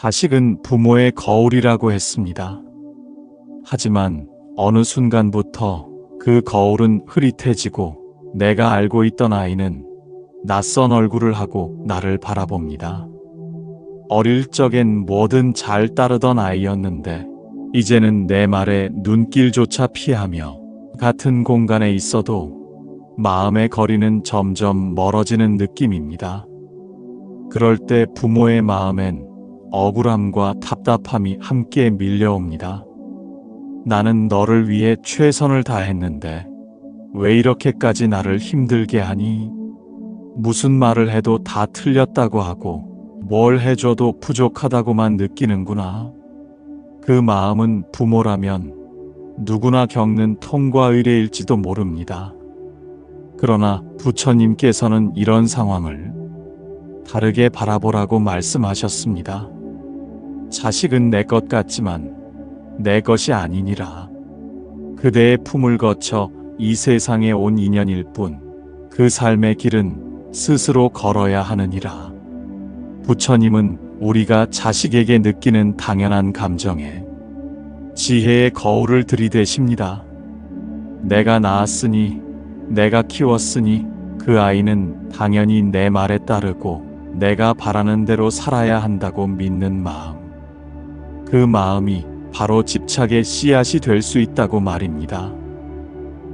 자식은 부모의 거울이라고 했습니다. 하지만 어느 순간부터 그 거울은 흐릿해지고 내가 알고 있던 아이는 낯선 얼굴을 하고 나를 바라봅니다. 어릴 적엔 뭐든 잘 따르던 아이였는데 이제는 내 말에 눈길조차 피하며 같은 공간에 있어도 마음의 거리는 점점 멀어지는 느낌입니다. 그럴 때 부모의 마음엔 억울함과 답답함이 함께 밀려옵니다. 나는 너를 위해 최선을 다했는데 왜 이렇게까지 나를 힘들게 하니? 무슨 말을 해도 다 틀렸다고 하고 뭘 해줘도 부족하다고만 느끼는구나. 그 마음은 부모라면 누구나 겪는 통과 의례일지도 모릅니다. 그러나 부처님께서는 이런 상황을 다르게 바라보라고 말씀하셨습니다. 자식은 내 것 같지만 내 것이 아니니라. 그대의 품을 거쳐 이 세상에 온 인연일 뿐 그 삶의 길은 스스로 걸어야 하느니라. 부처님은 우리가 자식에게 느끼는 당연한 감정에 지혜의 거울을 들이대십니다. 내가 낳았으니, 내가 키웠으니 그 아이는 당연히 내 말에 따르고 내가 바라는 대로 살아야 한다고 믿는 마음. 그 마음이 바로 집착의 씨앗이 될 수 있다고 말입니다.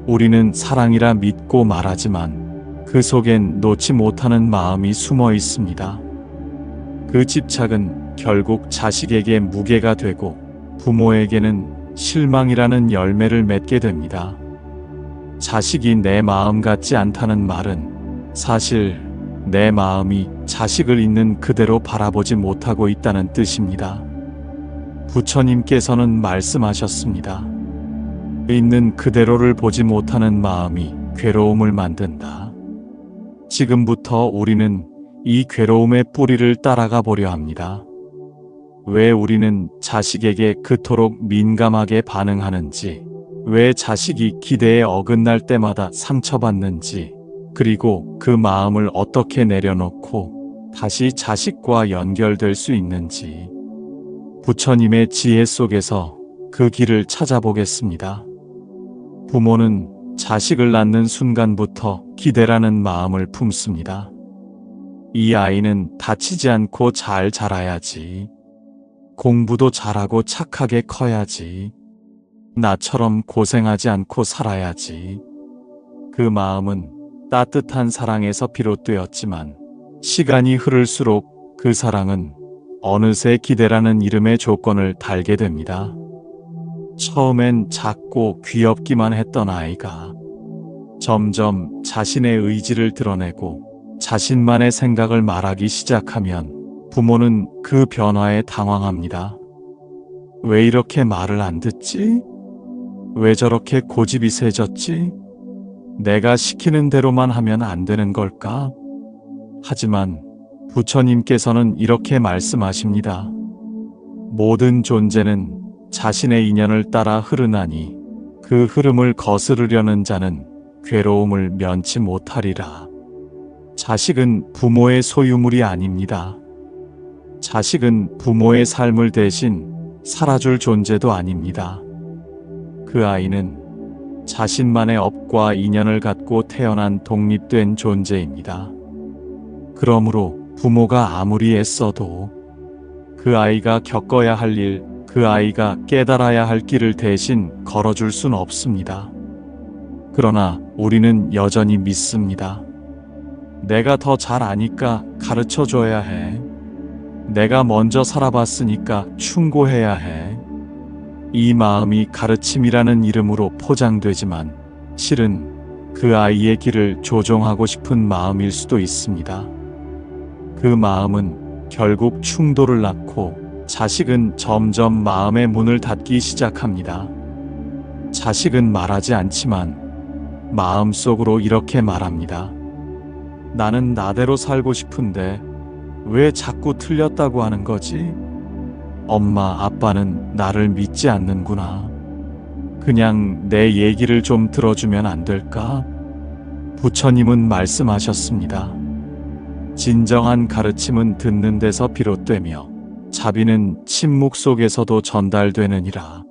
우리는 사랑이라 믿고 말하지만 그 속엔 놓지 못하는 마음이 숨어 있습니다. 그 집착은 결국 자식에게 무게가 되고 부모에게는 실망이라는 열매를 맺게 됩니다. 자식이 내 마음 같지 않다는 말은 사실 내 마음이 자식을 있는 그대로 바라보지 못하고 있다는 뜻입니다. 부처님께서는 말씀하셨습니다. 있는 그대로를 보지 못하는 마음이 괴로움을 만든다. 지금부터 우리는 이 괴로움의 뿌리를 따라가 보려 합니다. 왜 우리는 자식에게 그토록 민감하게 반응하는지, 왜 자식이 기대에 어긋날 때마다 상처받는지, 그리고 그 마음을 어떻게 내려놓고 다시 자식과 연결될 수 있는지, 부처님의 지혜 속에서 그 길을 찾아보겠습니다. 부모는 자식을 낳는 순간부터 기대라는 마음을 품습니다. 이 아이는 다치지 않고 잘 자라야지. 공부도 잘하고 착하게 커야지. 나처럼 고생하지 않고 살아야지. 그 마음은 따뜻한 사랑에서 비롯되었지만 시간이 흐를수록 그 사랑은 어느새 기대라는 이름의 조건을 달게 됩니다. 처음엔 작고 귀엽기만 했던 아이가 점점 자신의 의지를 드러내고 자신만의 생각을 말하기 시작하면 부모는 그 변화에 당황합니다. 왜 이렇게 말을 안 듣지? 왜 저렇게 고집이 세졌지? 내가 시키는 대로만 하면 안 되는 걸까? 하지만 부처님께서는 이렇게 말씀하십니다. 모든 존재는 자신의 인연을 따라 흐르나니 그 흐름을 거스르려는 자는 괴로움을 면치 못하리라. 자식은 부모의 소유물이 아닙니다. 자식은 부모의 삶을 대신 살아줄 존재도 아닙니다. 그 아이는 자신만의 업과 인연을 갖고 태어난 독립된 존재입니다. 그러므로 부모가 아무리 애써도 그 아이가 겪어야 할 일, 그 아이가 깨달아야 할 길을 대신 걸어줄 순 없습니다. 그러나 우리는 여전히 믿습니다. 내가 더 잘 아니까 가르쳐 줘야 해. 내가 먼저 살아봤으니까 충고해야 해. 이 마음이 가르침이라는 이름으로 포장되지만 실은 그 아이의 길을 조종하고 싶은 마음일 수도 있습니다. 그 마음은 결국 충돌을 낳고 자식은 점점 마음의 문을 닫기 시작합니다. 자식은 말하지 않지만 마음속으로 이렇게 말합니다. 나는 나대로 살고 싶은데 왜 자꾸 틀렸다고 하는 거지? 엄마, 아빠는 나를 믿지 않는구나. 그냥 내 얘기를 좀 들어주면 안 될까? 부처님은 말씀하셨습니다. 진정한 가르침은 듣는 데서 비롯되며 자비는 침묵 속에서도 전달되느니라.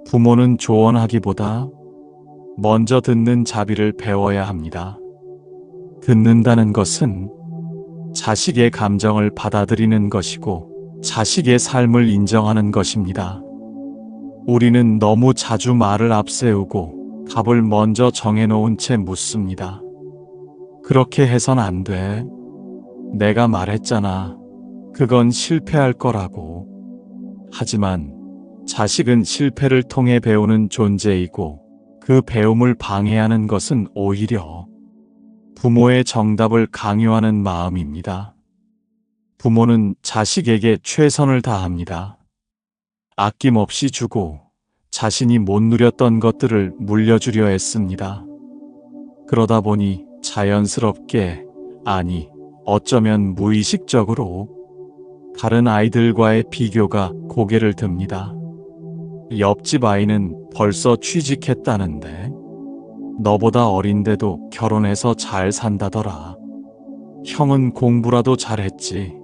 부모는 조언하기보다 먼저 듣는 자비를 배워야 합니다. 듣는다는 것은 자식의 감정을 받아들이는 것이고 자식의 삶을 인정하는 것입니다. 우리는 너무 자주 말을 앞세우고 답을 먼저 정해놓은 채 묻습니다. 그렇게 해선 안 돼. 내가 말했잖아. 그건 실패할 거라고. 하지만 자식은 실패를 통해 배우는 존재이고 그 배움을 방해하는 것은 오히려 부모의 정답을 강요하는 마음입니다. 부모는 자식에게 최선을 다합니다. 아낌없이 주고 자신이 못 누렸던 것들을 물려주려 했습니다. 그러다 보니 자연스럽게, 아니, 어쩌면 무의식적으로 다른 아이들과의 비교가 고개를 듭니다. 옆집 아이는 벌써 취직했다는데 너보다 어린데도 결혼해서 잘 산다더라. 형은 공부라도 잘했지.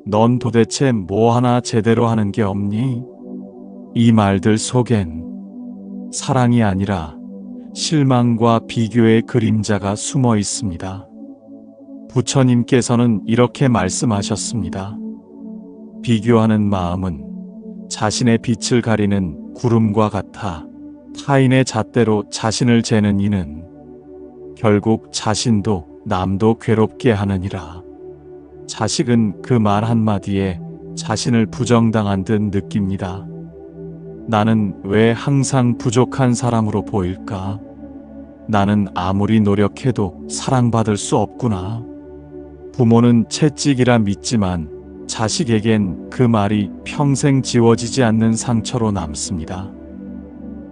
넌 도대체 뭐 하나 제대로 하는 게 없니? 이 말들 속엔 사랑이 아니라 실망과 비교의 그림자가 숨어 있습니다. 부처님께서는 이렇게 말씀하셨습니다. 비교하는 마음은 자신의 빛을 가리는 구름과 같아 타인의 잣대로 자신을 재는 이는 결국 자신도 남도 괴롭게 하느니라. 자식은 그 말 한마디에 자신을 부정당한 듯 느낍니다. 나는 왜 항상 부족한 사람으로 보일까? 나는 아무리 노력해도 사랑받을 수 없구나. 부모는 채찍이라 믿지만 자식에겐 그 말이 평생 지워지지 않는 상처로 남습니다.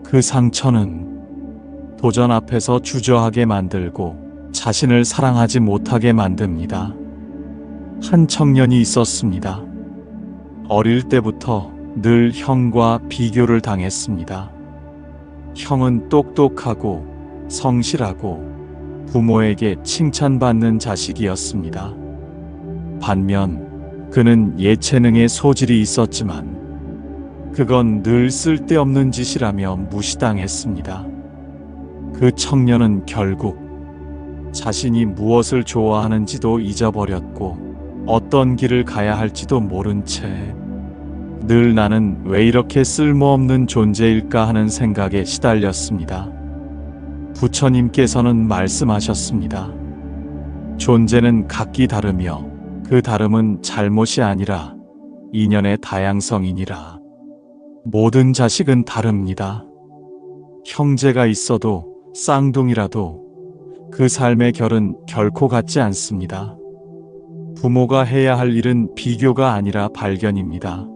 그 상처는 도전 앞에서 주저하게 만들고 자신을 사랑하지 못하게 만듭니다. 한 청년이 있었습니다. 어릴 때부터 늘 형과 비교를 당했습니다. 형은 똑똑하고 성실하고 부모에게 칭찬받는 자식이었습니다. 반면 그는 예체능에 소질이 있었지만 그건 늘 쓸데없는 짓이라며 무시당했습니다. 그 청년은 결국 자신이 무엇을 좋아하는지도 잊어버렸고 어떤 길을 가야 할지도 모른 채 늘 나는 왜 이렇게 쓸모없는 존재일까 하는 생각에 시달렸습니다. 부처님께서는 말씀하셨습니다. 존재는 각기 다르며 그 다름은 잘못이 아니라 인연의 다양성이니라. 모든 자식은 다릅니다. 형제가 있어도 쌍둥이라도 그 삶의 결은 결코 같지 않습니다. 부모가 해야 할 일은 비교가 아니라 발견입니다.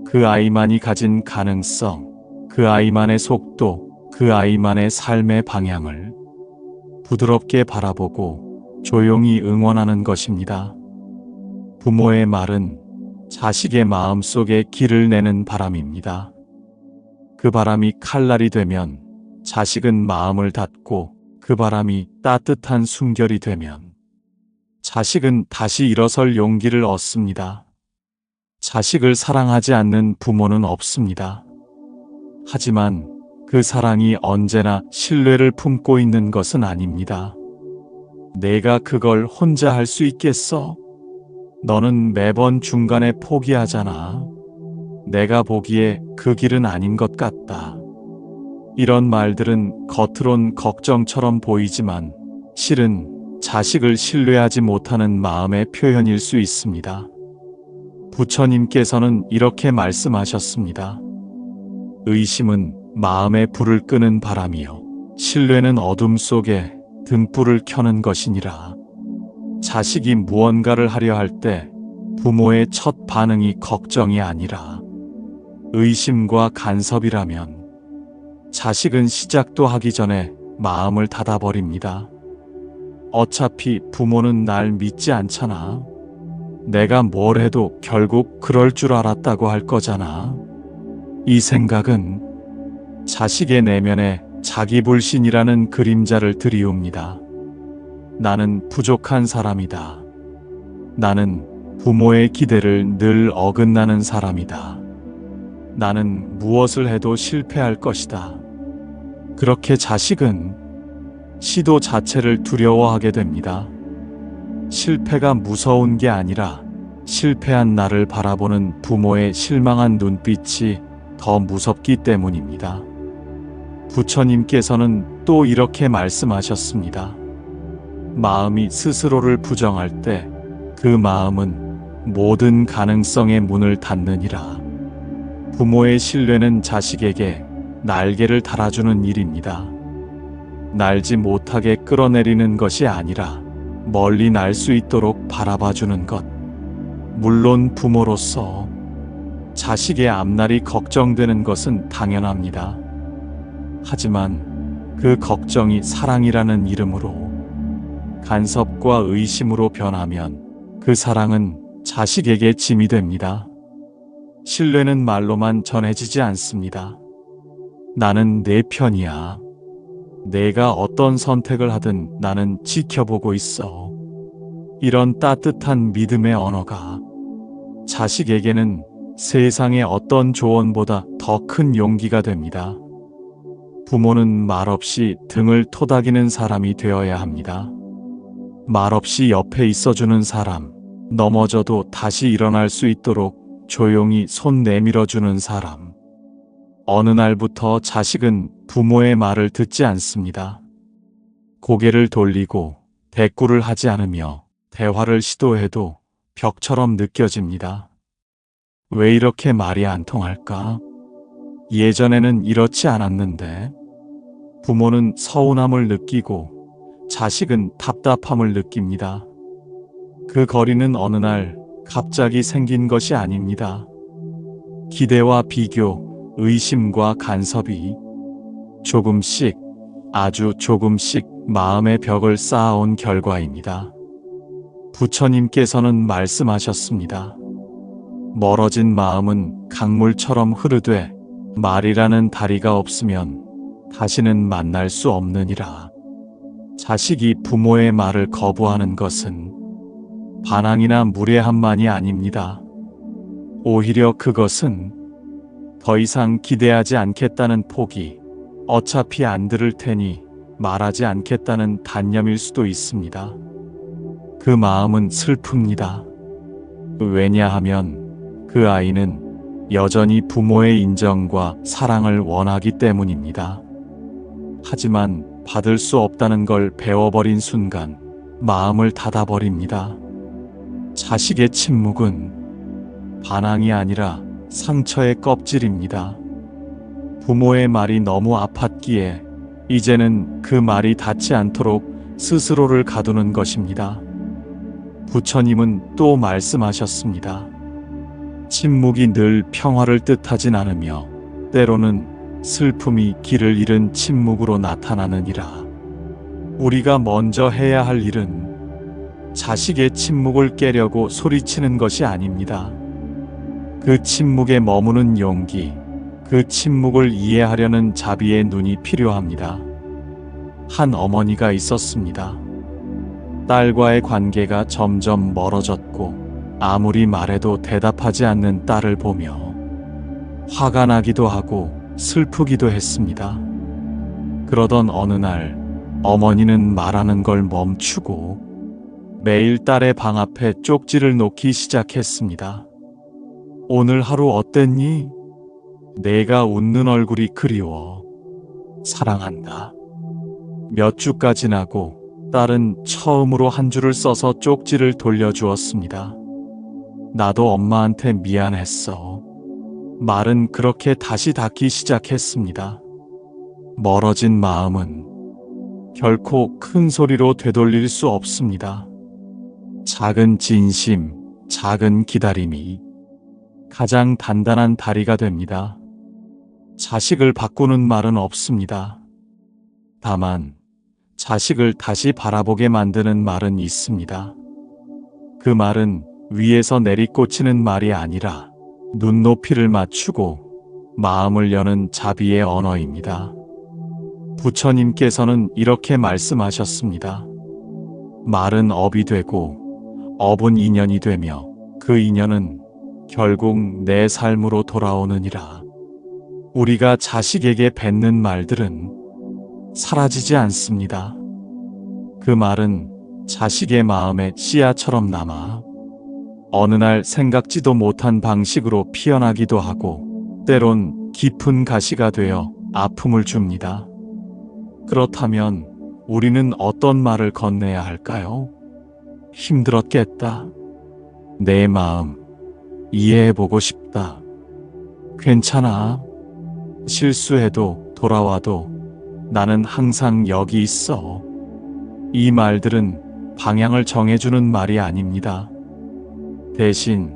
그 아이만이 가진 가능성, 그 아이만의 속도, 그 아이만의 삶의 방향을 부드럽게 바라보고 조용히 응원하는 것입니다. 부모의 말은 자식의 마음 속에 길을 내는 바람입니다. 그 바람이 칼날이 되면 자식은 마음을 닫고 그 바람이 따뜻한 숨결이 되면 자식은 다시 일어설 용기를 얻습니다. 자식을 사랑하지 않는 부모는 없습니다. 하지만 그 사랑이 언제나 신뢰를 품고 있는 것은 아닙니다. 내가 그걸 혼자 할 수 있겠어? 너는 매번 중간에 포기하잖아. 내가 보기에 그 길은 아닌 것 같다. 이런 말들은 겉으론 걱정처럼 보이지만 실은 자식을 신뢰하지 못하는 마음의 표현일 수 있습니다. 부처님께서는 이렇게 말씀하셨습니다. 의심은 마음의 불을 끄는 바람이요 신뢰는 어둠 속에 등불을 켜는 것이니라. 자식이 무언가를 하려 할 때 부모의 첫 반응이 걱정이 아니라 의심과 간섭이라면 자식은 시작도 하기 전에 마음을 닫아버립니다. 어차피 부모는 날 믿지 않잖아. 내가 뭘 해도 결국 그럴 줄 알았다고 할 거잖아. 이 생각은 자식의 내면에 자기불신이라는 그림자를 들이웁니다. 나는 부족한 사람이다. 나는 부모의 기대를 늘 어긋나는 사람이다. 나는 무엇을 해도 실패할 것이다. 그렇게 자식은 시도 자체를 두려워하게 됩니다. 실패가 무서운 게 아니라 실패한 나를 바라보는 부모의 실망한 눈빛이 더 무섭기 때문입니다. 부처님께서는 또 이렇게 말씀하셨습니다. 마음이 스스로를 부정할 때 그 마음은 모든 가능성의 문을 닫느니라. 부모의 신뢰는 자식에게 날개를 달아주는 일입니다. 날지 못하게 끌어내리는 것이 아니라 멀리 날 수 있도록 바라봐주는 것. 물론 부모로서 자식의 앞날이 걱정되는 것은 당연합니다. 하지만 그 걱정이 사랑이라는 이름으로 간섭과 의심으로 변하면 그 사랑은 자식에게 짐이 됩니다. 신뢰는 말로만 전해지지 않습니다. 나는 내 편이야. 내가 어떤 선택을 하든 나는 지켜보고 있어. 이런 따뜻한 믿음의 언어가 자식에게는 세상의 어떤 조언보다 더 큰 용기가 됩니다. 부모는 말없이 등을 토닥이는 사람이 되어야 합니다. 말없이 옆에 있어주는 사람, 넘어져도 다시 일어날 수 있도록 조용히 손 내밀어주는 사람. 어느 날부터 자식은 부모의 말을 듣지 않습니다. 고개를 돌리고 대꾸를 하지 않으며 대화를 시도해도 벽처럼 느껴집니다. 왜 이렇게 말이 안 통할까? 예전에는 이렇지 않았는데. 부모는 서운함을 느끼고 자식은 답답함을 느낍니다. 그 거리는 어느 날 갑자기 생긴 것이 아닙니다. 기대와 비교, 의심과 간섭이 조금씩, 아주 조금씩 마음의 벽을 쌓아온 결과입니다. 부처님께서는 말씀하셨습니다. 멀어진 마음은 강물처럼 흐르되 말이라는 다리가 없으면 다시는 만날 수 없느니라. 자식이 부모의 말을 거부하는 것은 반항이나 무례함만이 아닙니다. 오히려 그것은 더 이상 기대하지 않겠다는 포기, 어차피 안 들을 테니 말하지 않겠다는 단념일 수도 있습니다. 그 마음은 슬픕니다. 왜냐하면 그 아이는 여전히 부모의 인정과 사랑을 원하기 때문입니다. 하지만 받을 수 없다는 걸 배워버린 순간 마음을 닫아버립니다. 자식의 침묵은 반항이 아니라 상처의 껍질입니다. 부모의 말이 너무 아팠기에 이제는 그 말이 닿지 않도록 스스로를 가두는 것입니다. 부처님은 또 말씀하셨습니다. 침묵이 늘 평화를 뜻하진 않으며 때로는 슬픔이 길을 잃은 침묵으로 나타나느니라. 우리가 먼저 해야 할 일은 자식의 침묵을 깨려고 소리치는 것이 아닙니다. 그 침묵에 머무는 용기, 그 침묵을 이해하려는 자비의 눈이 필요합니다. 한 어머니가 있었습니다. 딸과의 관계가 점점 멀어졌고 아무리 말해도 대답하지 않는 딸을 보며 화가 나기도 하고 슬프기도 했습니다. 그러던 어느 날 어머니는 말하는 걸 멈추고 매일 딸의 방 앞에 쪽지를 놓기 시작했습니다. 오늘 하루 어땠니? 내가 웃는 얼굴이 그리워. 사랑한다. 몇 주가 지나고 딸은 처음으로 한 줄을 써서 쪽지를 돌려주었습니다. 나도 엄마한테 미안했어. 말은 그렇게 다시 닿기 시작했습니다. 멀어진 마음은 결코 큰 소리로 되돌릴 수 없습니다. 작은 진심, 작은 기다림이 가장 단단한 다리가 됩니다. 자식을 바꾸는 말은 없습니다. 다만 자식을 다시 바라보게 만드는 말은 있습니다. 그 말은 위에서 내리꽂히는 말이 아니라 눈높이를 맞추고 마음을 여는 자비의 언어입니다. 부처님께서는 이렇게 말씀하셨습니다. 말은 업이 되고 업은 인연이 되며 그 인연은 결국 내 삶으로 돌아오느니라. 우리가 자식에게 뱉는 말들은 사라지지 않습니다. 그 말은 자식의 마음에 씨앗처럼 남아 어느 날 생각지도 못한 방식으로 피어나기도 하고 때론 깊은 가시가 되어 아픔을 줍니다. 그렇다면 우리는 어떤 말을 건네야 할까요? 힘들었겠다. 내 마음 이해해보고 싶다. 괜찮아. 실수해도 돌아와도 나는 항상 여기 있어. 이 말들은 방향을 정해주는 말이 아닙니다. 대신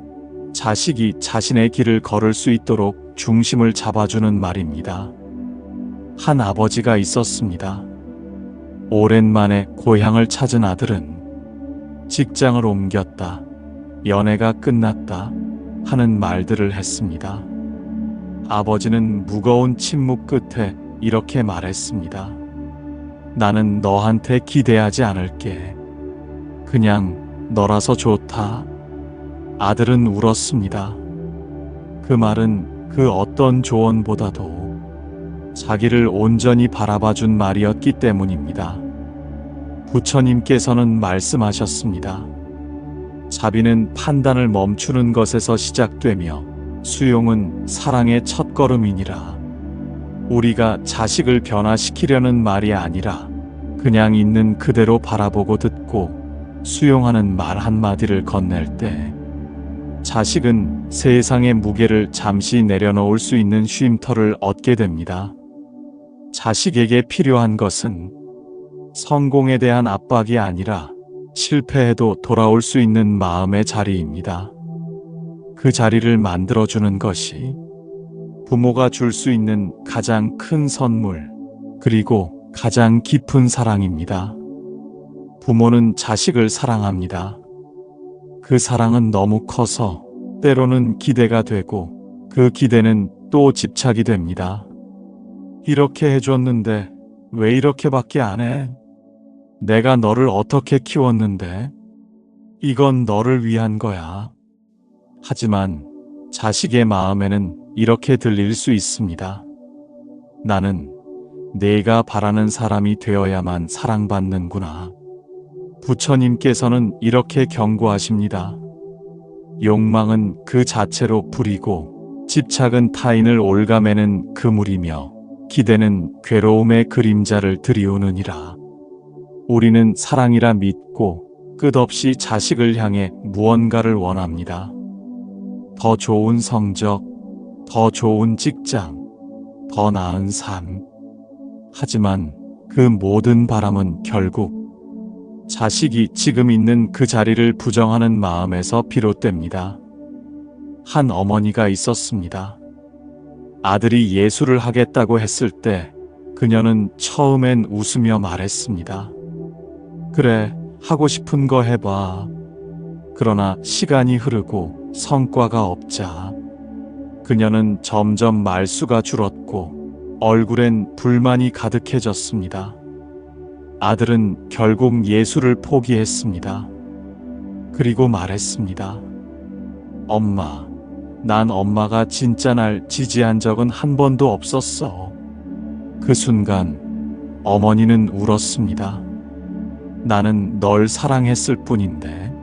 자식이 자신의 길을 걸을 수 있도록 중심을 잡아주는 말입니다. 한 아버지가 있었습니다. 오랜만에 고향을 찾은 아들은 직장을 옮겼다, 연애가 끝났다 하는 말들을 했습니다. 아버지는 무거운 침묵 끝에 이렇게 말했습니다. 나는 너한테 기대하지 않을게. 그냥 너라서 좋다. 아들은 울었습니다. 그 말은 그 어떤 조언보다도 자기를 온전히 바라봐준 말이었기 때문입니다. 부처님께서는 말씀하셨습니다. 자비는 판단을 멈추는 것에서 시작되며 수용은 사랑의 첫걸음이니라. 우리가 자식을 변화시키려는 말이 아니라 그냥 있는 그대로 바라보고 듣고 수용하는 말 한마디를 건넬 때 자식은 세상의 무게를 잠시 내려놓을 수 있는 쉼터를 얻게 됩니다. 자식에게 필요한 것은 성공에 대한 압박이 아니라 실패해도 돌아올 수 있는 마음의 자리입니다. 그 자리를 만들어주는 것이 부모가 줄 수 있는 가장 큰 선물, 그리고 가장 깊은 사랑입니다. 부모는 자식을 사랑합니다. 그 사랑은 너무 커서 때로는 기대가 되고 그 기대는 또 집착이 됩니다. 이렇게 해줬는데 왜 이렇게밖에 안 해? 내가 너를 어떻게 키웠는데? 이건 너를 위한 거야. 하지만 자식의 마음에는 이렇게 들릴 수 있습니다. 나는 내가 바라는 사람이 되어야만 사랑받는구나. 부처님께서는 이렇게 경고하십니다. 욕망은 그 자체로 불이고 집착은 타인을 올가매는 그물이며 기대는 괴로움의 그림자를 들이우느니라. 우리는 사랑이라 믿고 끝없이 자식을 향해 무언가를 원합니다. 더 좋은 성적, 더 좋은 직장, 더 나은 삶. 하지만 그 모든 바람은 결국 자식이 지금 있는 그 자리를 부정하는 마음에서 비롯됩니다. 한 어머니가 있었습니다. 아들이 예술을 하겠다고 했을 때 그녀는 처음엔 웃으며 말했습니다. 그래, 하고 싶은 거 해봐. 그러나 시간이 흐르고 성과가 없자 그녀는 점점 말수가 줄었고 얼굴엔 불만이 가득해졌습니다. 아들은 결국 예술을 포기했습니다. 그리고 말했습니다. 엄마, 난 엄마가 진짜 날 지지한 적은 한 번도 없었어. 그 순간 어머니는 울었습니다. 나는 널 사랑했을 뿐인데.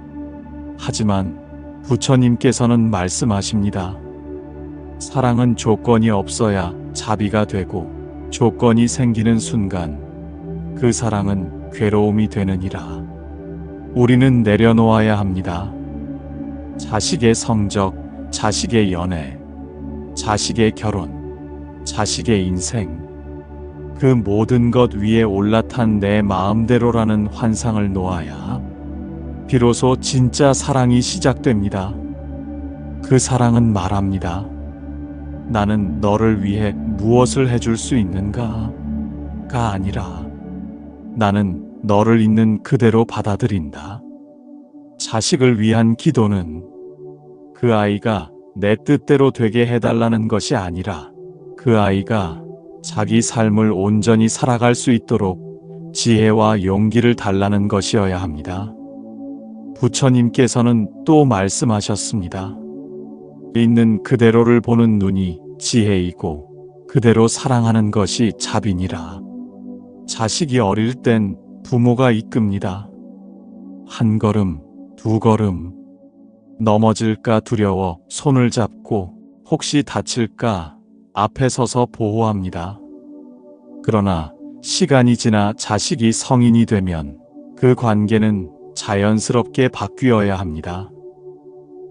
하지만 부처님께서는 말씀하십니다. 사랑은 조건이 없어야 자비가 되고 조건이 생기는 순간 그 사랑은 괴로움이 되느니라. 우리는 내려놓아야 합니다. 자식의 성적, 자식의 연애, 자식의 결혼, 자식의 인생, 그 모든 것 위에 올라탄 내 마음대로라는 환상을 놓아야 비로소 진짜 사랑이 시작됩니다. 그 사랑은 말합니다. 나는 너를 위해 무엇을 해줄 수 있는가가 아니라 나는 너를 있는 그대로 받아들인다. 자식을 위한 기도는 그 아이가 내 뜻대로 되게 해달라는 것이 아니라 그 아이가 자기 삶을 온전히 살아갈 수 있도록 지혜와 용기를 달라는 것이어야 합니다. 부처님께서는 또 말씀하셨습니다. 있는 그대로를 보는 눈이 지혜이고 그대로 사랑하는 것이 자비니라. 자식이 어릴 땐 부모가 이끕니다. 한 걸음, 두 걸음. 넘어질까 두려워 손을 잡고 혹시 다칠까 앞에 서서 보호합니다. 그러나 시간이 지나 자식이 성인이 되면 그 관계는 자연스럽게 바뀌어야 합니다.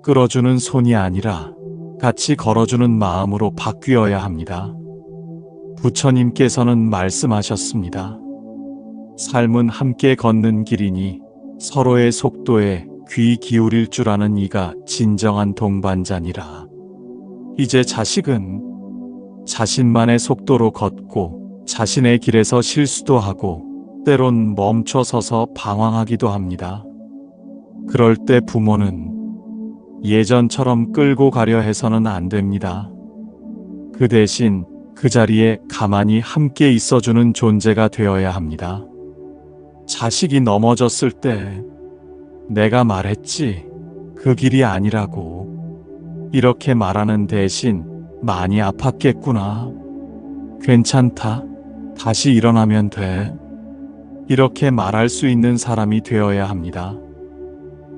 끌어주는 손이 아니라 같이 걸어주는 마음으로 바뀌어야 합니다. 부처님께서는 말씀하셨습니다. 삶은 함께 걷는 길이니 서로의 속도에 귀 기울일 줄 아는 이가 진정한 동반자니라. 이제 자식은 자신만의 속도로 걷고 자신의 길에서 실수도 하고 때론 멈춰서서 방황하기도 합니다. 그럴 때 부모는 예전처럼 끌고 가려 해서는 안 됩니다. 그 대신 그 자리에 가만히 함께 있어주는 존재가 되어야 합니다. 자식이 넘어졌을 때 내가 말했지, 그 길이 아니라고. 이렇게 말하는 대신 많이 아팠겠구나. 괜찮다. 다시 일어나면 돼. 이렇게 말할 수 있는 사람이 되어야 합니다.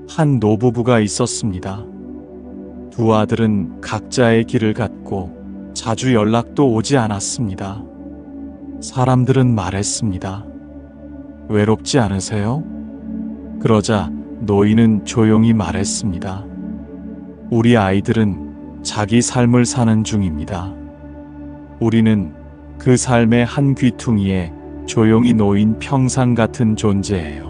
한 노부부가 있었습니다. 두 아들은 각자의 길을 갔고 자주 연락도 오지 않았습니다. 사람들은 말했습니다. 외롭지 않으세요? 그러자 노인은 조용히 말했습니다. 우리 아이들은 자기 삶을 사는 중입니다. 우리는 그 삶의 한 귀퉁이에 조용히 놓인 평상 같은 존재예요.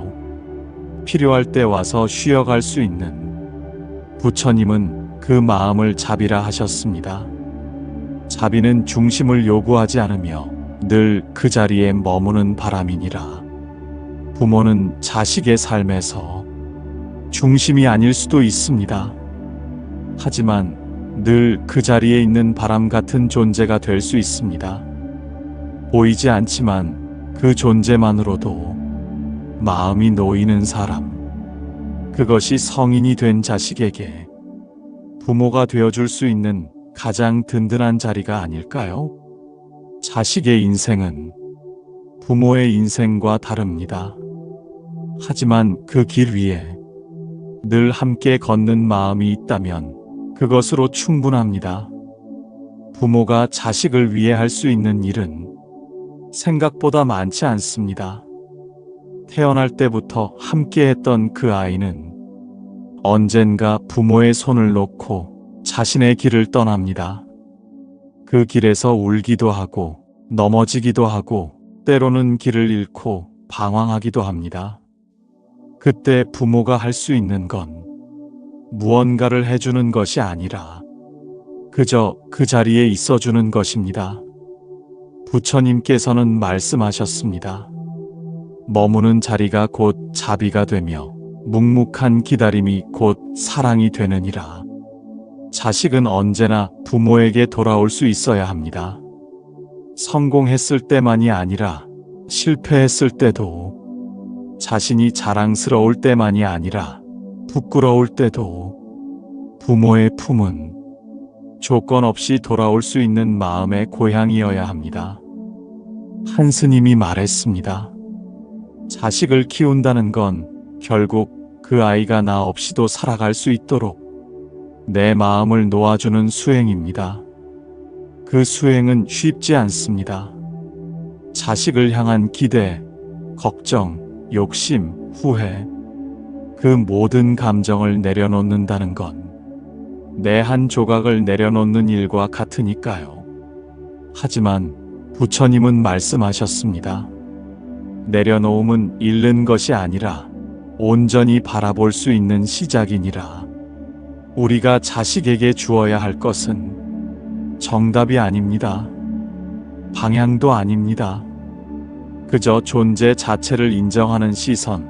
필요할 때 와서 쉬어갈 수 있는. 부처님은 그 마음을 자비라 하셨습니다. 자비는 중심을 요구하지 않으며 늘 그 자리에 머무는 바람이니라. 부모는 자식의 삶에서 중심이 아닐 수도 있습니다. 하지만 늘 그 자리에 있는 바람 같은 존재가 될 수 있습니다. 보이지 않지만 그 존재만으로도 마음이 놓이는 사람. 그것이 성인이 된 자식에게 부모가 되어줄 수 있는 가장 든든한 자리가 아닐까요? 자식의 인생은 부모의 인생과 다릅니다. 하지만 그 길 위에 늘 함께 걷는 마음이 있다면 그것으로 충분합니다. 부모가 자식을 위해 할 수 있는 일은 생각보다 많지 않습니다. 태어날 때부터 함께했던 그 아이는 언젠가 부모의 손을 놓고 자신의 길을 떠납니다. 그 길에서 울기도 하고 넘어지기도 하고 때로는 길을 잃고 방황하기도 합니다. 그때 부모가 할 수 있는 건 무언가를 해주는 것이 아니라 그저 그 자리에 있어주는 것입니다. 부처님께서는 말씀하셨습니다. 머무는 자리가 곧 자비가 되며 묵묵한 기다림이 곧 사랑이 되느니라. 자식은 언제나 부모에게 돌아올 수 있어야 합니다. 성공했을 때만이 아니라 실패했을 때도, 자신이 자랑스러울 때만이 아니라 부끄러울 때도 부모의 품은 조건 없이 돌아올 수 있는 마음의 고향이어야 합니다. 한 스님이 말했습니다. 자식을 키운다는 건 결국 그 아이가 나 없이도 살아갈 수 있도록 내 마음을 놓아주는 수행입니다. 그 수행은 쉽지 않습니다. 자식을 향한 기대, 걱정, 욕심, 후회, 그 모든 감정을 내려놓는다는 건 내 한 조각을 내려놓는 일과 같으니까요. 하지만 부처님은 말씀하셨습니다. 내려놓음은 잃는 것이 아니라 온전히 바라볼 수 있는 시작이니라. 우리가 자식에게 주어야 할 것은 정답이 아닙니다. 방향도 아닙니다. 그저 존재 자체를 인정하는 시선,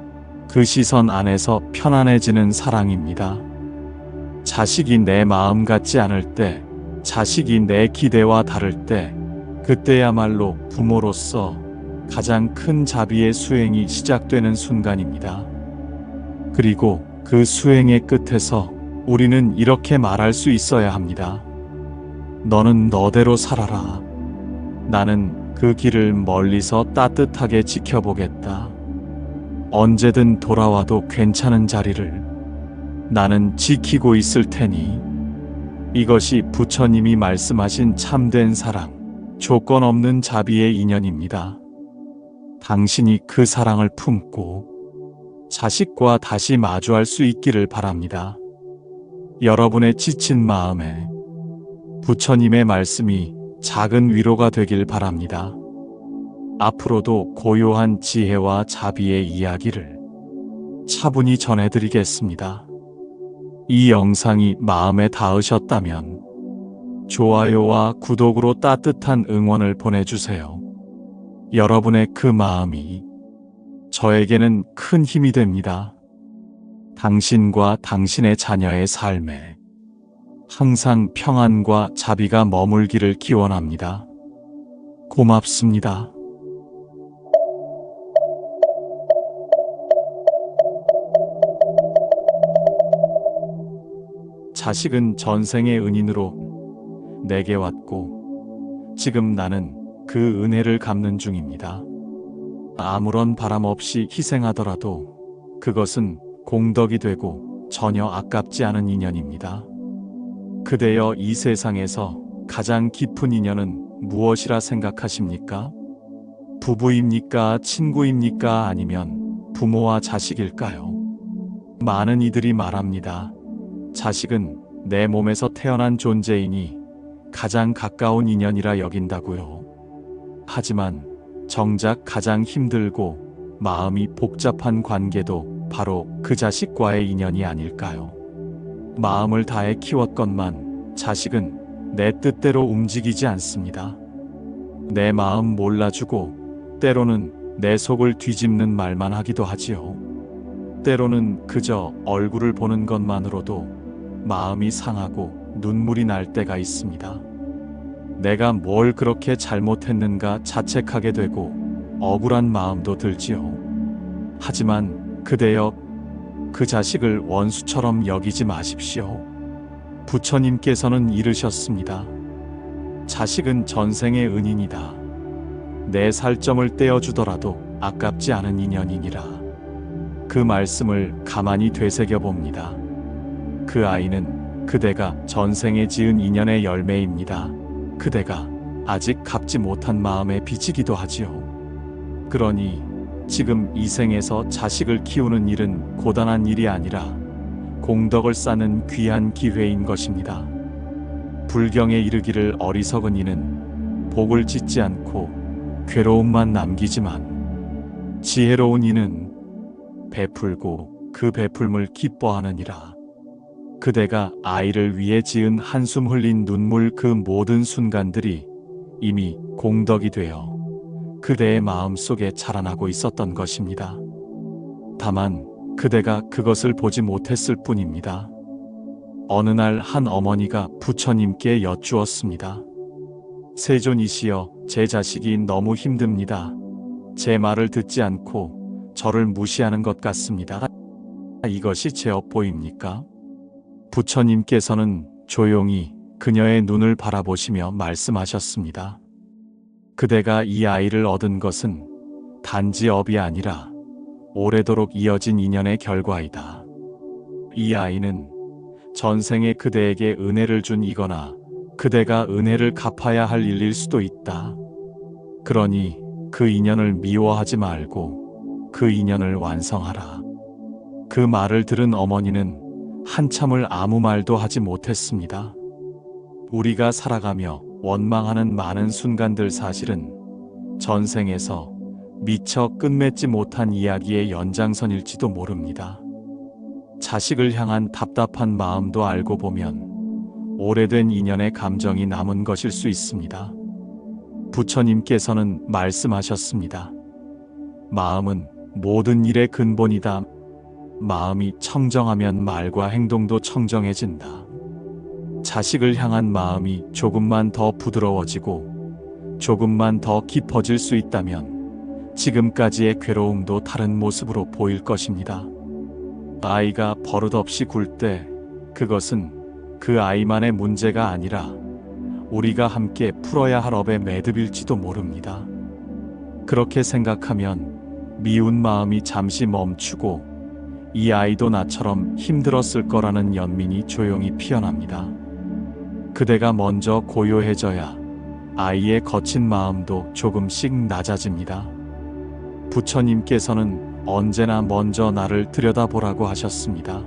그 시선 안에서 편안해지는 사랑입니다. 자식이 내 마음 같지 않을 때, 자식이 내 기대와 다를 때, 그때야말로 부모로서 가장 큰 자비의 수행이 시작되는 순간입니다. 그리고 그 수행의 끝에서 우리는 이렇게 말할 수 있어야 합니다. 너는 너대로 살아라. 나는 그 길을 멀리서 따뜻하게 지켜보겠다. 언제든 돌아와도 괜찮은 자리를 나는 지키고 있을 테니. 이것이 부처님이 말씀하신 참된 사랑, 조건 없는 자비의 인연입니다. 당신이 그 사랑을 품고 자식과 다시 마주할 수 있기를 바랍니다. 여러분의 지친 마음에 부처님의 말씀이 작은 위로가 되길 바랍니다. 앞으로도 고요한 지혜와 자비의 이야기를 차분히 전해드리겠습니다. 이 영상이 마음에 닿으셨다면 좋아요와 구독으로 따뜻한 응원을 보내주세요. 여러분의 그 마음이 저에게는 큰 힘이 됩니다. 당신과 당신의 자녀의 삶에 항상 평안과 자비가 머물기를 기원합니다. 고맙습니다. 자식은 전생의 은인으로 내게 왔고 지금 나는 그 은혜를 갚는 중입니다. 아무런 바람 없이 희생하더라도 그것은 공덕이 되고 전혀 아깝지 않은 인연입니다. 그대여 이 세상에서 가장 깊은 인연은 무엇이라 생각하십니까? 부부입니까? 친구입니까? 아니면 부모와 자식일까요? 많은 이들이 말합니다. 자식은 내 몸에서 태어난 존재이니 가장 가까운 인연이라 여긴다고요. 하지만 정작 가장 힘들고 마음이 복잡한 관계도 바로 그 자식과의 인연이 아닐까요? 마음을 다해 키웠건만 자식은 내 뜻대로 움직이지 않습니다. 내 마음 몰라주고 때로는 내 속을 뒤집는 말만 하기도 하지요. 때로는 그저 얼굴을 보는 것만으로도 마음이 상하고 눈물이 날 때가 있습니다. 내가 뭘 그렇게 잘못했는가 자책하게 되고 억울한 마음도 들지요. 하지만 그대여 그 자식을 원수처럼 여기지 마십시오. 부처님께서는 이르셨습니다. 자식은 전생의 은인이다. 내 살점을 떼어주더라도 아깝지 않은 인연이니라. 그 말씀을 가만히 되새겨봅니다. 그 아이는 그대가 전생에 지은 인연의 열매입니다. 그대가 아직 갚지 못한 마음의 빚이기도 하지요. 그러니 지금 이 생에서 자식을 키우는 일은 고단한 일이 아니라 공덕을 쌓는 귀한 기회인 것입니다. 불경에 이르기를 어리석은 이는 복을 짓지 않고 괴로움만 남기지만 지혜로운 이는 베풀고 그 베풀음을 기뻐하느니라. 그대가 아이를 위해 지은 한숨 흘린 눈물 그 모든 순간들이 이미 공덕이 되어 그대의 마음 속에 자라나고 있었던 것입니다. 다만 그대가 그것을 보지 못했을 뿐입니다. 어느 날 한 어머니가 부처님께 여쭈었습니다. 세존이시여, 제 자식이 너무 힘듭니다. 제 말을 듣지 않고 저를 무시하는 것 같습니다. 이것이 제 업보입니까? 부처님께서는 조용히 그녀의 눈을 바라보시며 말씀하셨습니다. 그대가 이 아이를 얻은 것은 단지 업이 아니라 오래도록 이어진 인연의 결과이다. 이 아이는 전생에 그대에게 은혜를 준 이거나 그대가 은혜를 갚아야 할 일일 수도 있다. 그러니 그 인연을 미워하지 말고 그 인연을 완성하라. 그 말을 들은 어머니는 한참을 아무 말도 하지 못했습니다. 우리가 살아가며 원망하는 많은 순간들 사실은 전생에서 미처 끝맺지 못한 이야기의 연장선일지도 모릅니다. 자식을 향한 답답한 마음도 알고 보면 오래된 인연의 감정이 남은 것일 수 있습니다. 부처님께서는 말씀하셨습니다. 마음은 모든 일의 근본이다. 마음이 청정하면 말과 행동도 청정해진다. 자식을 향한 마음이 조금만 더 부드러워지고 조금만 더 깊어질 수 있다면 지금까지의 괴로움도 다른 모습으로 보일 것입니다. 아이가 버릇없이 굴 때 그것은 그 아이만의 문제가 아니라 우리가 함께 풀어야 할 업의 매듭일지도 모릅니다. 그렇게 생각하면 미운 마음이 잠시 멈추고 이 아이도 나처럼 힘들었을 거라는 연민이 조용히 피어납니다. 그대가 먼저 고요해져야 아이의 거친 마음도 조금씩 낮아집니다. 부처님께서는 언제나 먼저 나를 들여다보라고 하셨습니다.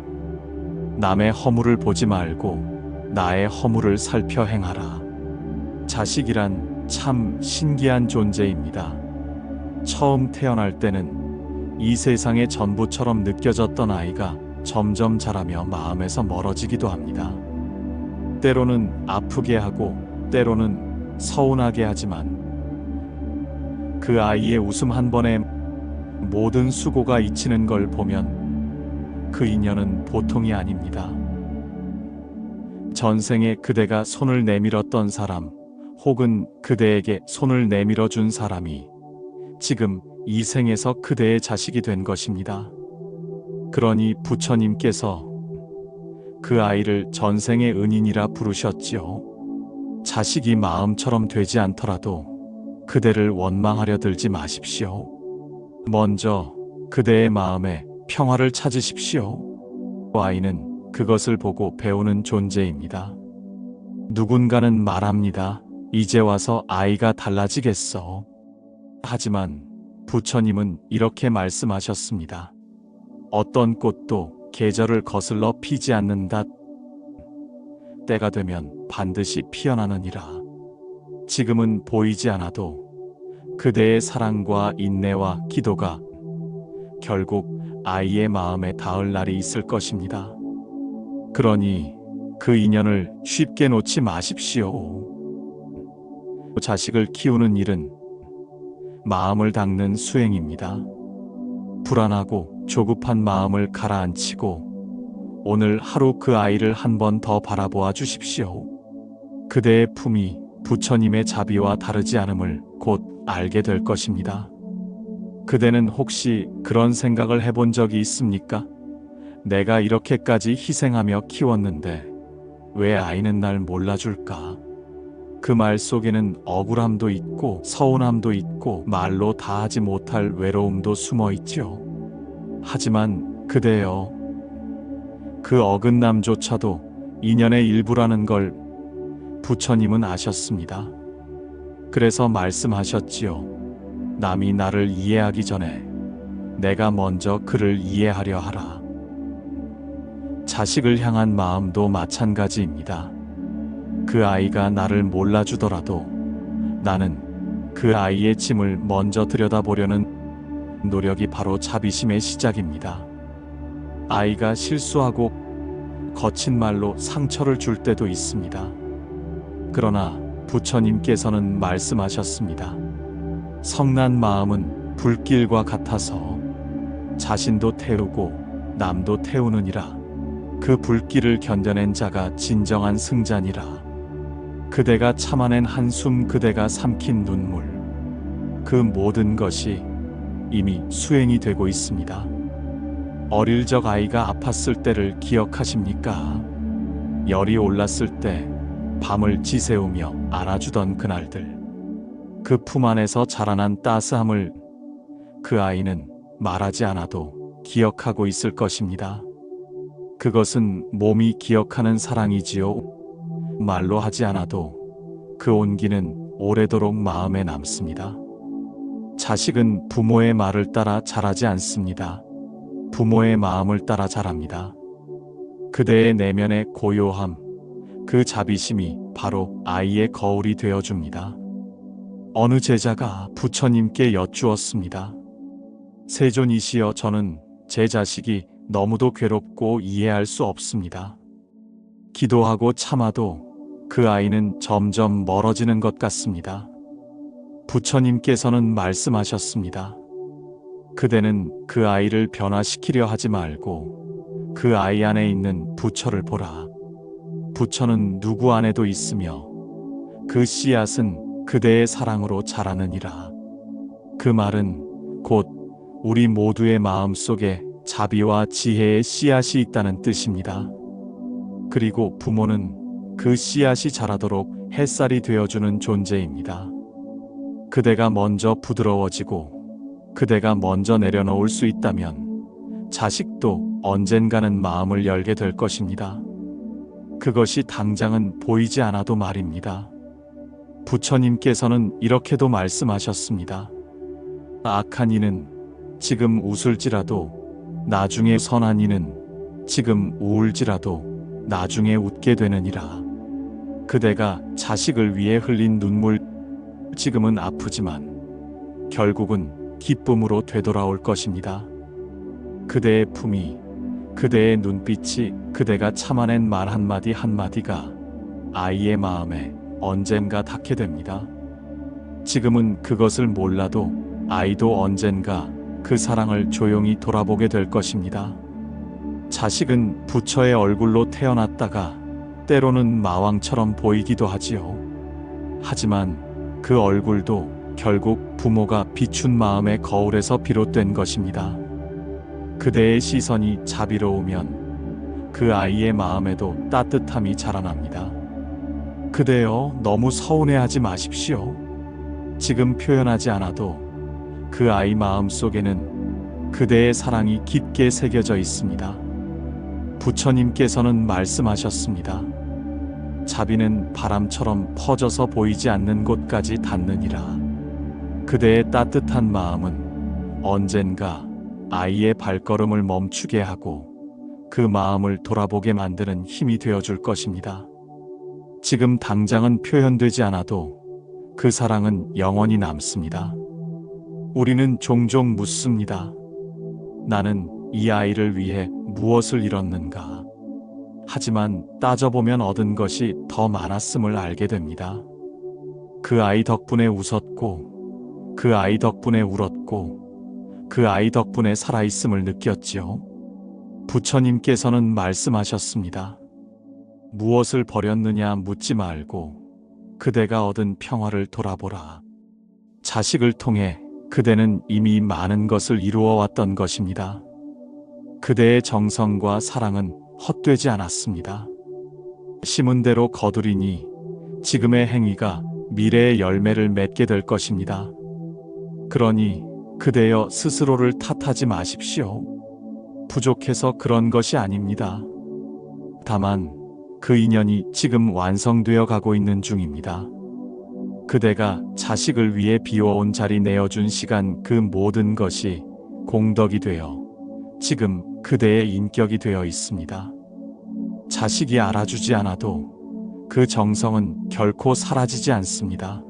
남의 허물을 보지 말고 나의 허물을 살펴 행하라. 자식이란 참 신기한 존재입니다. 처음 태어날 때는 이 세상의 전부처럼 느껴졌던 아이가 점점 자라며 마음에서 멀어지기도 합니다. 때로는 아프게 하고 때로는 서운하게 하지만 그 아이의 웃음 한 번에 모든 수고가 잊히는 걸 보면 그 인연은 보통이 아닙니다. 전생에 그대가 손을 내밀었던 사람 혹은 그대에게 손을 내밀어 준 사람이 지금 이 생에서 그대의 자식이 된 것입니다. 그러니 부처님께서 그 아이를 전생의 은인이라 부르셨지요. 자식이 마음처럼 되지 않더라도 그대를 원망하려 들지 마십시오. 먼저 그대의 마음에 평화를 찾으십시오. 아이는 그것을 보고 배우는 존재입니다. 누군가는 말합니다. 이제 와서 아이가 달라지겠어. 하지만 부처님은 이렇게 말씀하셨습니다. 어떤 꽃도 계절을 거슬러 피지 않는다. 때가 되면 반드시 피어나느니라. 지금은 보이지 않아도 그대의 사랑과 인내와 기도가 결국 아이의 마음에 닿을 날이 있을 것입니다. 그러니 그 인연을 쉽게 놓지 마십시오. 자식을 키우는 일은 마음을 닦는 수행입니다. 불안하고 조급한 마음을 가라앉히고 오늘 하루 그 아이를 한 번 더 바라보아 주십시오. 그대의 품이 부처님의 자비와 다르지 않음을 곧 알게 될 것입니다. 그대는 혹시 그런 생각을 해본 적이 있습니까? 내가 이렇게까지 희생하며 키웠는데 왜 아이는 날 몰라줄까? 그 말 속에는 억울함도 있고 서운함도 있고 말로 다하지 못할 외로움도 숨어 있죠. 하지만 그대여, 그 어긋남조차도 인연의 일부라는 걸 부처님은 아셨습니다. 그래서 말씀하셨지요. 남이 나를 이해하기 전에 내가 먼저 그를 이해하려 하라. 자식을 향한 마음도 마찬가지입니다. 그 아이가 나를 몰라주더라도 나는 그 아이의 짐을 먼저 들여다보려는 노력이 바로 자비심의 시작입니다. 아이가 실수하고 거친 말로 상처를 줄 때도 있습니다. 그러나 부처님께서는 말씀하셨습니다. 성난 마음은 불길과 같아서 자신도 태우고 남도 태우느니라. 그 불길을 견뎌낸 자가 진정한 승자니라. 그대가 참아낸 한숨, 그대가 삼킨 눈물, 그 모든 것이 이미 수행이 되고 있습니다. 어릴 적 아이가 아팠을 때를 기억하십니까? 열이 올랐을 때 밤을 지새우며 안아주던 그날들, 그 품 안에서 자라난 따스함을 그 아이는 말하지 않아도 기억하고 있을 것입니다. 그것은 몸이 기억하는 사랑이지요. 말로 하지 않아도 그 온기는 오래도록 마음에 남습니다. 자식은 부모의 말을 따라 자라지 않습니다. 부모의 마음을 따라 자랍니다. 그대의 내면의 고요함, 그 자비심이 바로 아이의 거울이 되어줍니다. 어느 제자가 부처님께 여쭈었습니다. 세존이시여, 저는 제 자식이 너무도 괴롭고 이해할 수 없습니다. 기도하고 참아도 그 아이는 점점 멀어지는 것 같습니다. 부처님께서는 말씀하셨습니다. 그대는 그 아이를 변화시키려 하지 말고 그 아이 안에 있는 부처를 보라. 부처는 누구 안에도 있으며 그 씨앗은 그대의 사랑으로 자라느니라. 그 말은 곧 우리 모두의 마음 속에 자비와 지혜의 씨앗이 있다는 뜻입니다. 그리고 부모는 그 씨앗이 자라도록 햇살이 되어주는 존재입니다. 그대가 먼저 부드러워지고 그대가 먼저 내려놓을 수 있다면 자식도 언젠가는 마음을 열게 될 것입니다. 그것이 당장은 보이지 않아도 말입니다. 부처님께서는 이렇게도 말씀하셨습니다. 악한 이는 지금 웃을지라도 나중에 선한 이는 지금 우울지라도 나중에 웃게 되느니라. 그대가 자식을 위해 흘린 눈물, 지금은 아프지만 결국은 기쁨으로 되돌아올 것입니다. 그대의 품이, 그대의 눈빛이, 그대가 참아낸 말 한마디 한마디가 아이의 마음에 언젠가 닿게 됩니다. 지금은 그것을 몰라도 아이도 언젠가 그 사랑을 조용히 돌아보게 될 것입니다. 자식은 부처의 얼굴로 태어났다가 때로는 마왕처럼 보이기도 하지요. 하지만 그 얼굴도 결국 부모가 비춘 마음의 거울에서 비롯된 것입니다. 그대의 시선이 자비로우면 그 아이의 마음에도 따뜻함이 자라납니다. 그대여, 너무 서운해하지 마십시오. 지금 표현하지 않아도 그 아이 마음 속에는 그대의 사랑이 깊게 새겨져 있습니다. 부처님께서는 말씀하셨습니다. 자비는 바람처럼 퍼져서 보이지 않는 곳까지 닿느니라. 그대의 따뜻한 마음은 언젠가 아이의 발걸음을 멈추게 하고 그 마음을 돌아보게 만드는 힘이 되어줄 것입니다. 지금 당장은 표현되지 않아도 그 사랑은 영원히 남습니다. 우리는 종종 묻습니다. 나는 이 아이를 위해 무엇을 잃었는가? 하지만 따져보면 얻은 것이 더 많았음을 알게 됩니다. 그 아이 덕분에 웃었고, 그 아이 덕분에 울었고, 그 아이 덕분에 살아있음을 느꼈지요. 부처님께서는 말씀하셨습니다. 무엇을 버렸느냐 묻지 말고 그대가 얻은 평화를 돌아보라. 자식을 통해 그대는 이미 많은 것을 이루어 왔던 것입니다. 그대의 정성과 사랑은 헛되지 않았습니다. 심은 대로 거두리니 지금의 행위가 미래의 열매를 맺게 될 것입니다. 그러니 그대여 스스로를 탓하지 마십시오. 부족해서 그런 것이 아닙니다. 다만 그 인연이 지금 완성되어 가고 있는 중입니다. 그대가 자식을 위해 비워온 자리 내어준 시간, 그 모든 것이 공덕이 되어 지금 그대의 인격이 되어 있습니다. 자식이 알아주지 않아도 그 정성은 결코 사라지지 않습니다.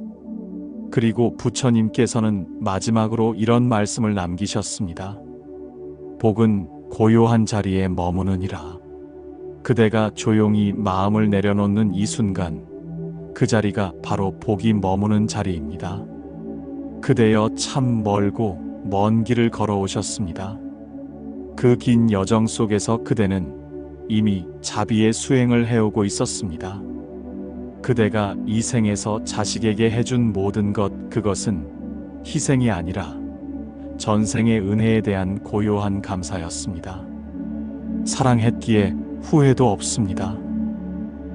그리고 부처님께서는 마지막으로 이런 말씀을 남기셨습니다. 복은 고요한 자리에 머무느니라. 그대가 조용히 마음을 내려놓는 이 순간, 그 자리가 바로 복이 머무는 자리입니다. 그대여, 참 멀고 먼 길을 걸어오셨습니다. 그 긴 여정 속에서 그대는 이미 자비의 수행을 해오고 있었습니다. 그대가 이 생에서 자식에게 해준 모든 것, 그것은 희생이 아니라 전생의 은혜에 대한 고요한 감사였습니다. 사랑했기에 후회도 없습니다.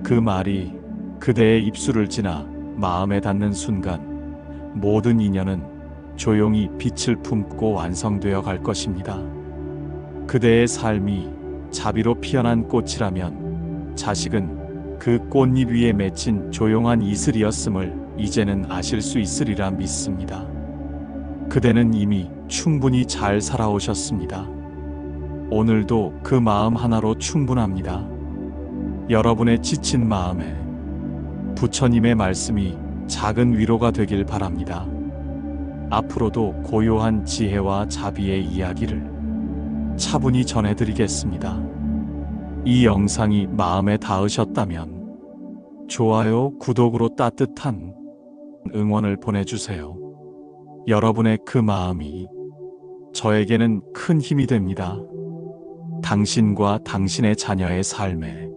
그 말이 그대의 입술을 지나 마음에 닿는 순간 모든 인연은 조용히 빛을 품고 완성되어 갈 것입니다. 그대의 삶이 자비로 피어난 꽃이라면 자식은 그 꽃잎 위에 맺힌 조용한 이슬이었음을 이제는 아실 수 있으리라 믿습니다. 그대는 이미 충분히 잘 살아오셨습니다. 오늘도 그 마음 하나로 충분합니다. 여러분의 지친 마음에 부처님의 말씀이 작은 위로가 되길 바랍니다. 앞으로도 고요한 지혜와 자비의 이야기를 차분히 전해드리겠습니다. 이 영상이 마음에 닿으셨다면 좋아요, 구독으로 따뜻한 응원을 보내주세요. 여러분의 그 마음이 저에게는 큰 힘이 됩니다. 당신과 당신의 자녀의 삶에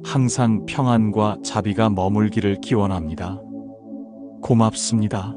항상 평안과 자비가 머물기를 기원합니다. 고맙습니다.